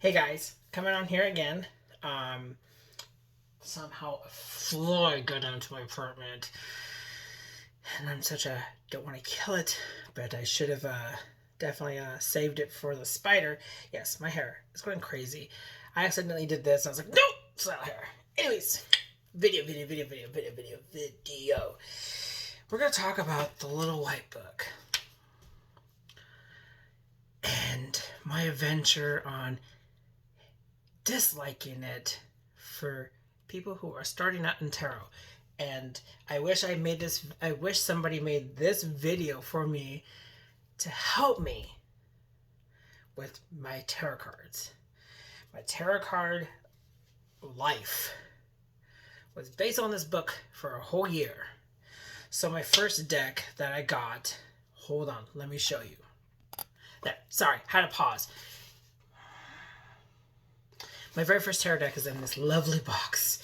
Hey guys, coming on here again. Somehow a fly got into my apartment, and I'm such a don't want to kill it, but I should have definitely saved it for the spider. Yes, my hair is going crazy. I accidentally did this. I was like, nope, it's not hair. Anyways, video. We're gonna talk about the Little White Book and my adventure on disliking it for people who are starting out in tarot. And I wish somebody made this video for me to help me with my tarot cards. My tarot card life was based on this book for a whole year. So my first deck that I got, hold on, let me show you. There, sorry, had to pause. My very first tarot deck is in this lovely box.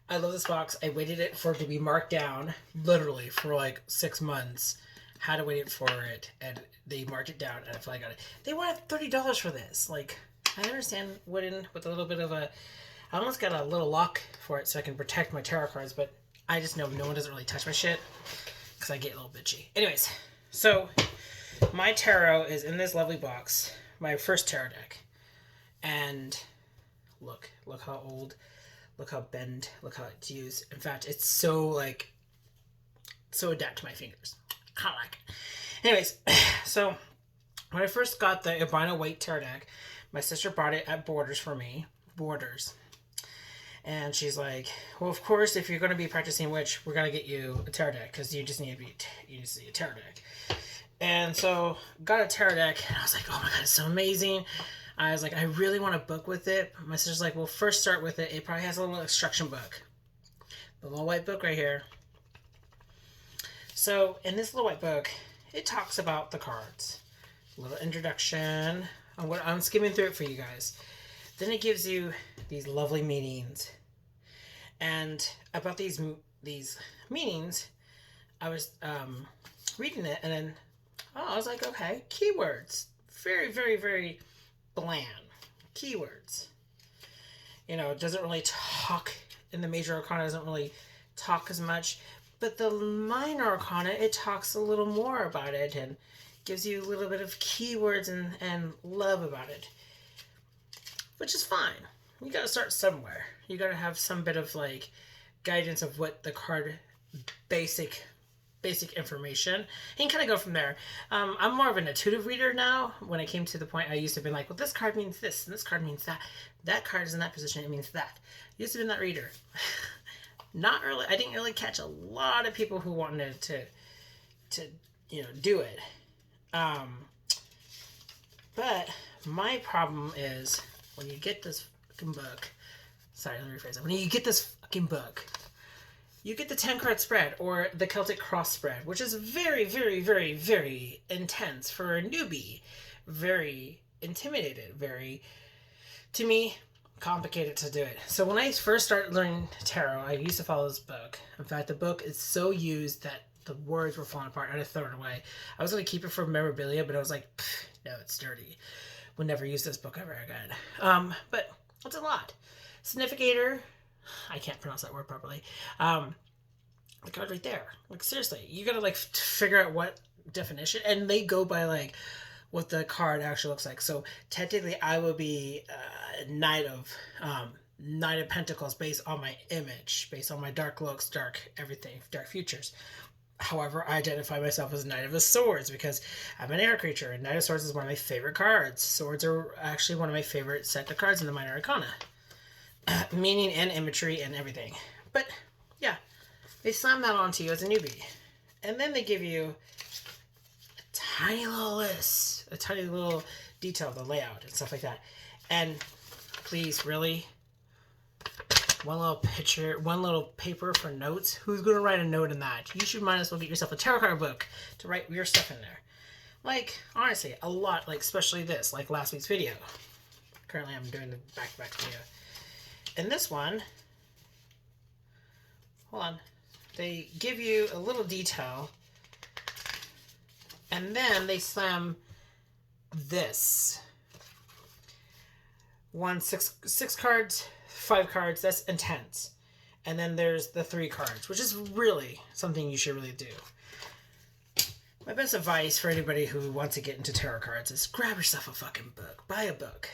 I love this box. I waited for it to be marked down, literally, for like 6 months. Had to wait for it, and they marked it down, and I finally got it. They wanted $30 for this. Like, I understand wooden with a little bit of a... I almost got a little lock for it so I can protect my tarot cards, but I just know no one doesn't really touch my shit because I get a little bitchy. Anyways, so my tarot is in this lovely box. My first tarot deck. And... Look how old, look how bent, look how it's used. In fact, it's so adapt to my fingers. I like it. Anyways, so when I first got the albino white tarot deck, my sister bought it at Borders for me. Borders. And she's like, well, of course, if you're going to be practicing witch, we're going to get you a tarot deck because you just need to see a tarot deck. And so got a tarot deck, and I was like, oh my god, it's so amazing. I was like, I really want a book with it. My sister's like, well, first start with it. It probably has a little instruction book. The Little White Book right here. So, in this Little White Book, it talks about the cards. A little introduction. I'm skimming through it for you guys. Then it gives you these lovely meanings. And about these meanings, I was reading it, and then, I was like, okay, keywords. Very, very, very bland keywords. It doesn't really talk in the major arcana, doesn't really talk as much, but the minor arcana, it talks a little more about it and gives you a little bit of keywords and love about it, which is fine. You gotta start somewhere. You gotta have some bit of like guidance of what the card basic information, and kind of go from there. I'm more of an intuitive reader now. When it came to the point, I used to be like, well, this card means this, and this card means that. That card is in that position, it means that. I used to be that reader. Not really. I didn't really catch a lot of people who wanted to do it. But my problem is when you get this fucking book. Sorry, let me rephrase that. When you get this fucking book, you get the 10 card spread or the Celtic Cross spread, which is very, very, very, very intense for a newbie. Very intimidated, very, to me, complicated to do it. So when I first started learning tarot, I used to follow this book. In fact, the book is so used that the words were falling apart. I had to throw it away. I was going to keep it for memorabilia, but I was like, no, it's dirty. Would never use this book ever again. But it's a lot. Significator. I can't pronounce that word properly. The card right there. Like, seriously, you gotta like figure out what definition, and they go by like what the card actually looks like. So technically, I will be Knight of Pentacles based on my image, based on my dark looks, dark everything, dark futures. However, I identify myself as Knight of the Swords because I'm an air creature, and Knight of Swords is one of my favorite cards. Swords are actually one of my favorite set of cards in the Minor Arcana. Meaning and imagery and everything. But, yeah, they slam that onto you as a newbie. And then they give you a tiny little list, a tiny little detail of the layout and stuff like that. And please, really, one little picture, one little paper for notes. Who's going to write a note in that? You should might as well get yourself a tarot card book to write your stuff in there. Like, honestly, a lot, like, especially this, like last week's video. Currently, I'm doing the back-to-back video. In this one, hold on, they give you a little detail, and then they slam this, six cards, 5 cards. That's intense. And then there's the 3 cards, which is really something you should really do. My best advice for anybody who wants to get into tarot cards is grab yourself a fucking book. Buy a book.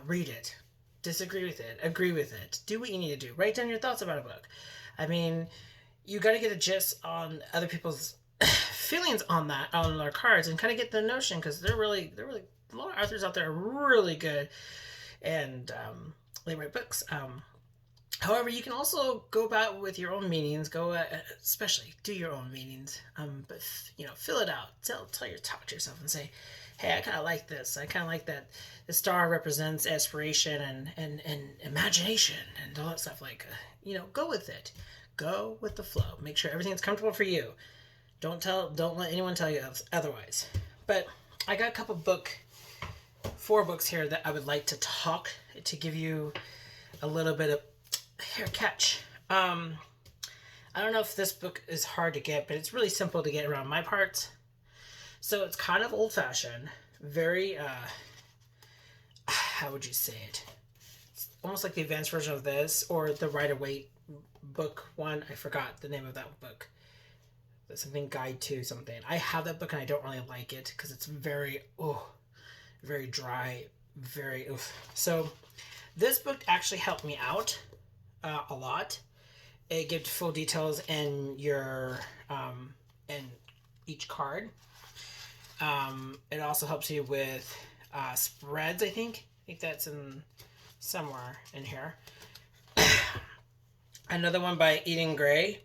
Read it. Disagree with it. Agree with it. Do what you need to do. Write down your thoughts about a book. I mean, you got to get a gist on other people's feelings on their cards, and kind of get the notion, because they're really a lot of authors out there are really good, and they write books. However, you can also go about with your own meanings. Especially do your own meanings. But fill it out. Talk to yourself and say, "Hey, I kind of like this. I kind of like that. The star represents aspiration and imagination and all that stuff." Like, go with it. Go with the flow. Make sure everything's comfortable for you. Don't let anyone tell you otherwise. But I got a 4 books here that I would like to give you a little bit of. Here, catch. I don't know if this book is hard to get, but it's really simple to get around my parts. So it's kind of old-fashioned, very, how would you say it? It's almost like the advanced version of this, or the Rider-Waite book one. I forgot the name of that book. Something Guide to something. I have that book and I don't really like it because it's very dry, very oof. So this book actually helped me out a lot. It gives full details in in each card. It also helps you with spreads. I think that's in somewhere in here. Another one by Eden Gray.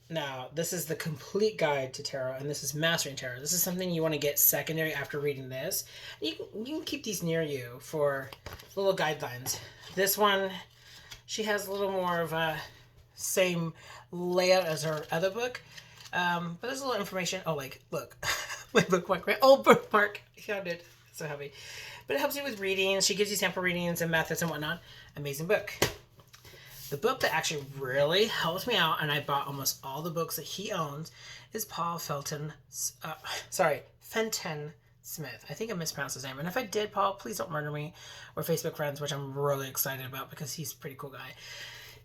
Now, this is the complete guide to tarot, and this is Mastering Tarot. This is something you want to get secondary after reading this. You can keep these near you for little guidelines. This one, she has a little more of a same layout as her other book, but there's a little information. Oh, like, look, my bookmark, my old bookmark. I found it. It's so heavy. But it helps you with readings. She gives you sample readings and methods and whatnot. Amazing book. The book that actually really helped me out, and I bought almost all the books that he owns, is Paul Fenton Smith. I think I mispronounced his name. And if I did, Paul, please don't murder me. We're Facebook friends, which I'm really excited about because he's a pretty cool guy.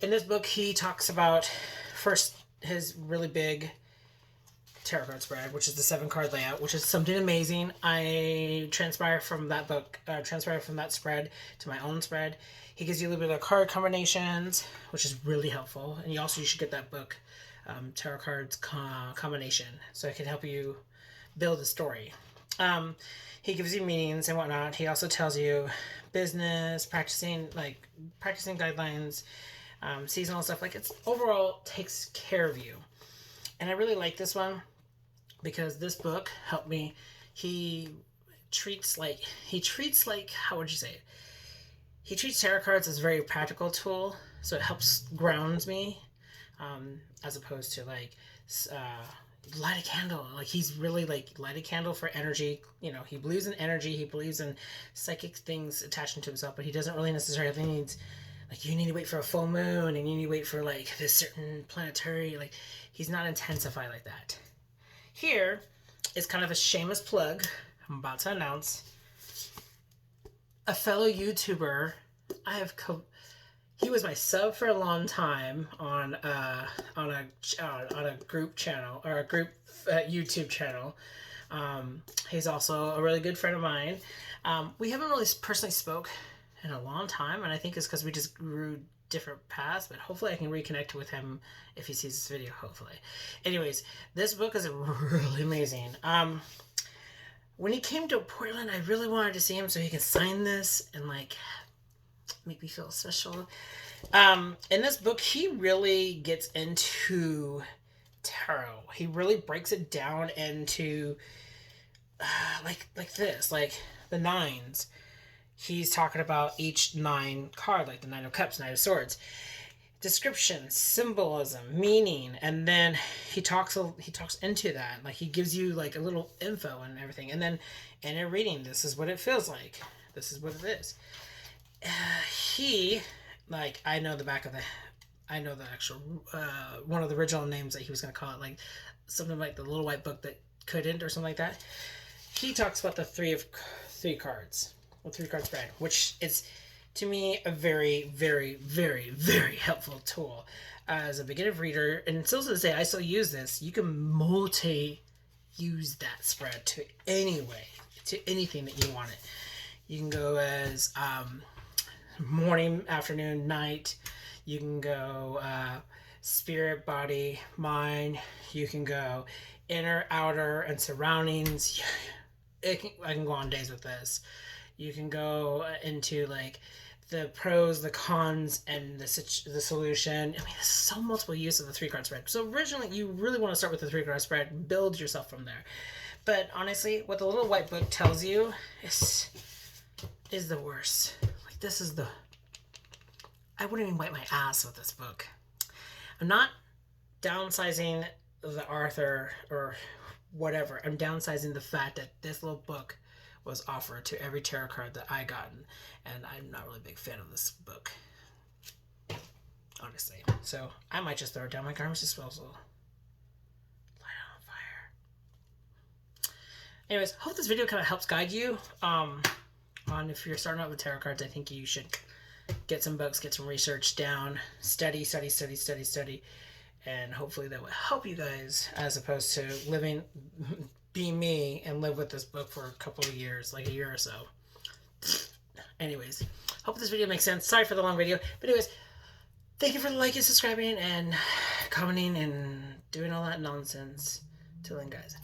In this book, he talks about, first, his really big tarot card spread, which is the 7-card layout, which is something amazing. I transpired from that spread to my own spread. He gives you a little bit of card combinations, which is really helpful. And you should get that book, Tarot Cards Combination, so it can help you build a story. He gives you meanings and whatnot. He also tells you business, practicing guidelines, seasonal stuff. Like, it's overall takes care of you. And I really like this one because this book helped me. He treats how would you say it? He treats tarot cards as a very practical tool, so it helps grounds me, as opposed to light a candle. Like, he's really light a candle for energy. He believes in energy. He believes in psychic things attaching to himself, but he doesn't really necessarily need. You need to wait for a full moon, and you need to wait for this certain planetary. He's not intensified like that. Here is kind of a shameless plug. I'm about to announce a fellow YouTuber. He was my sub for a long time on a group channel, or a group YouTube channel. He's also a really good friend of mine. We haven't really personally spoke in a long time, and I think it's because we just grew different paths, but hopefully I can reconnect with him if he sees this video, hopefully. Anyways, this book is really amazing. When he came to Portland, I really wanted to see him so he can sign this and make me feel special. In this book, he really gets into tarot. He really breaks it down into the nines. He's talking about each 9 card, like the 9 of Cups, 9 of Swords. Description, symbolism, meaning, and then he talks into that. He gives you a little info and everything. And then in a reading, this is what it feels like. This is what it is. I know the actual, one of the original names that he was going to call it, something like the Little White Book That Couldn't, or something like that. He talks about the 3 cards, or 3-card spread, which is to me, a very, very, very, very helpful tool. As a beginner reader, and still to this day, I still use this. You can use that spread to any way, to anything that you want it. You can go as morning, afternoon, night. You can go spirit, body, mind. You can go inner, outer, and surroundings. I can go on days with this. You can go into like the pros, the cons, and the solution. I mean, there's so multiple use of the 3-card spread. So originally, you really want to start with the 3-card spread and build yourself from there. But honestly, what the little white book tells you is the worst. Like, this is the... I wouldn't even wipe my ass with this book. I'm not downsizing the Arthur or whatever. I'm downsizing the fact that this little book was offered to every tarot card that I gotten, and I'm not really a big fan of this book, honestly. So I might just throw it down my garbage disposal. Light it on fire. Anyways, hope this video kind of helps guide you on if you're starting out with tarot cards. I think you should get some books, get some research down, study, and hopefully that will help you guys, as opposed to be me and live with this book for a couple of years, like a year or so. Anyways, hope this video makes sense. Sorry for the long video, but anyways, thank you for liking, subscribing, and commenting, and doing all that nonsense. Till then, guys.